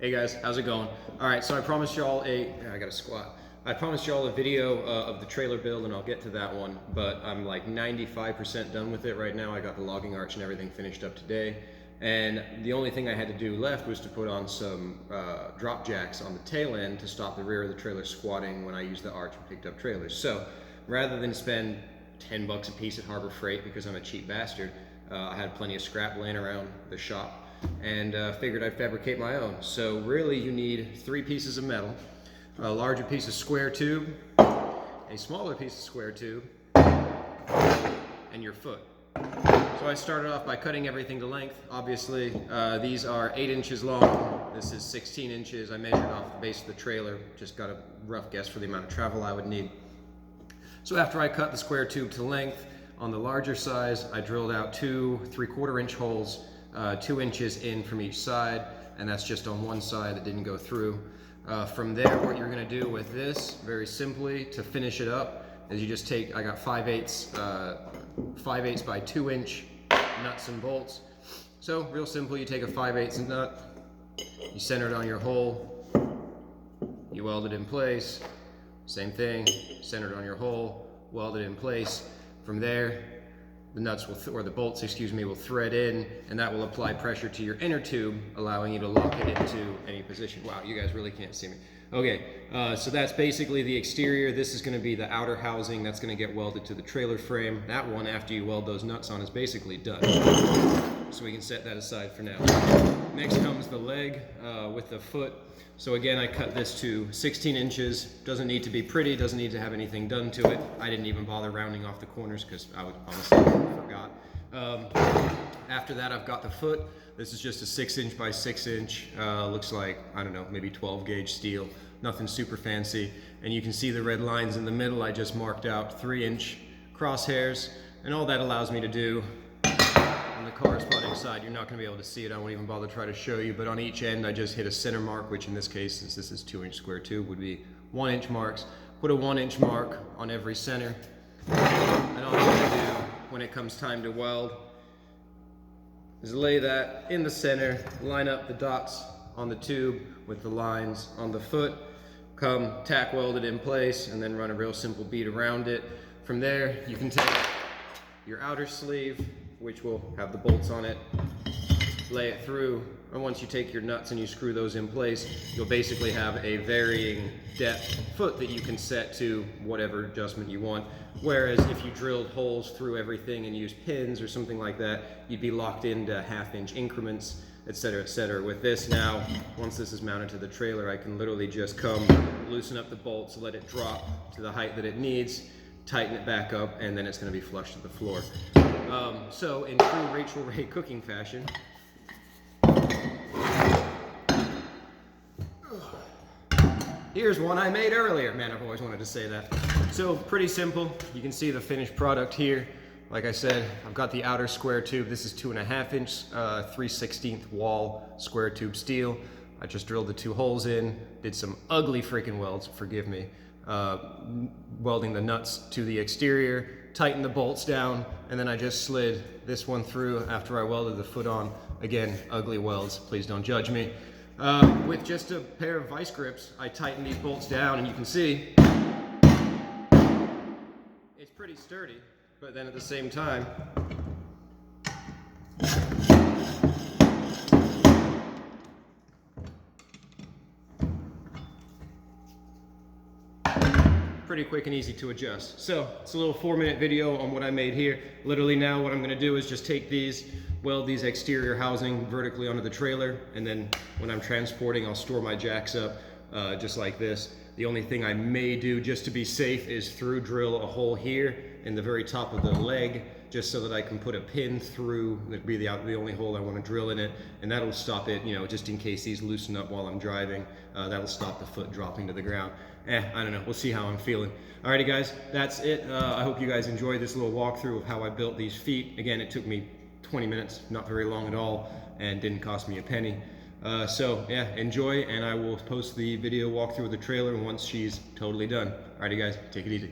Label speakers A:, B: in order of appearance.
A: Hey guys, how's it going? All right, so I promised y'all I gotta squat. I promised y'all a video of the trailer build, and I'll get to that one, but I'm like 95% done with it right now. I got the logging arch and everything finished up today, and the only thing I had to do left was to put on some drop jacks on the tail end to stop the rear of the trailer squatting when I used the arch and picked up trailers. So rather than spend 10 bucks a piece at Harbor Freight because I'm a cheap bastard, I had plenty of scrap laying around the shop, and figured I'd fabricate my own. So really you need 3 pieces of metal, a larger piece of square tube, a smaller piece of square tube, and your foot. So I started off by cutting everything to length. Obviously these are 8 inches long, this is 16 inches. I measured off the base of the trailer, just got a rough guess for the amount of travel I would need. So after I cut the square tube to length, on the larger size I drilled out 2 3/4 inch holes, 2 inches in from each side, and that's just on one side that didn't go through. From there, what you're going to do with this, very simply, to finish it up, is you just take, I got 5/8 by 2 inch nuts and bolts. So real simple, you take a 5/8 nut, you center it on your hole, you weld it in place, same thing, center it on your hole, weld it in place. From there, the nuts will, or the bolts, excuse me, will thread in, and that will apply pressure to your inner tube, allowing you to lock it into any position. Wow, you guys really can't see me. Okay, so that's basically the exterior. This is going to be the outer housing that's going to get welded to the trailer frame. That one, after you weld those nuts on, is basically done. So we can set that aside for now. Next comes the leg with the foot. So again, I cut this to 16 inches. Doesn't need to be pretty, doesn't need to have anything done to it. I didn't even bother rounding off the corners because I would honestly forgot. After that, I've got the foot. This is just a 6 inch by 6 inch. Looks like, I don't know, maybe 12 gauge steel. Nothing super fancy. And you can see the red lines in the middle. I just marked out 3 inch crosshairs. And all that allows me to do, on the corresponding side, you're not going to be able to see it, I won't even bother to try to show you, but on each end I just hit a center mark, which in this case, since this is 2 inch square tube, would be 1 inch marks. Put a 1 inch mark on every center, and all I'm going to do when it comes time to weld is lay that in the center, line up the dots on the tube with the lines on the foot, come tack weld it in place, and then run a real simple bead around it. From there, you can take your outer sleeve, which will have the bolts on it, lay it through, and once you take your nuts and you screw those in place, you'll basically have a varying depth foot that you can set to whatever adjustment you want. Whereas if you drilled holes through everything and used pins or something like that, you'd be locked into 1/2 inch increments, etc., etc. With this now, once this is mounted to the trailer, I can literally just come, loosen up the bolts, let it drop to the height that it needs, tighten it back up, and then it's going to be flush to the floor. So in true Rachel Ray cooking fashion, here's one I made earlier. Man, I've always wanted to say that. So pretty simple. You can see the finished product here. Like I said, I've got the outer square tube. This is 2.5 inch, 3/16 wall square tube steel. I just drilled the 2 holes in, did some ugly freaking welds, forgive me. Welding the nuts to the exterior, tightened the bolts down, and then I just slid this one through after I welded the foot on. Again, ugly welds, please don't judge me. With just a pair of vice grips, I tightened these bolts down, and you can see it's pretty sturdy, but then at the same time, pretty quick and easy to adjust. So it's a little 4-minute video on what I made here. Literally now what I'm going to do is just take these, weld these exterior housing vertically onto the trailer, and then when I'm transporting, I'll store my jacks up just like this. The only thing I may do just to be safe is through drill a hole here in the very top of the leg, just so that I can put a pin through. That'd be the only hole I want to drill in it, and that'll stop it, you know, just in case these loosen up while I'm driving. That'll stop the foot dropping to the ground. I don't know, we'll see how I'm feeling. Alrighty guys, that's it. I hope you guys enjoyed this little walkthrough of how I built these feet. Again, it took me 20 minutes, not very long at all, and didn't cost me a penny. So yeah, enjoy, and I will post the video walkthrough of the trailer once she's totally done. Alrighty guys, take it easy.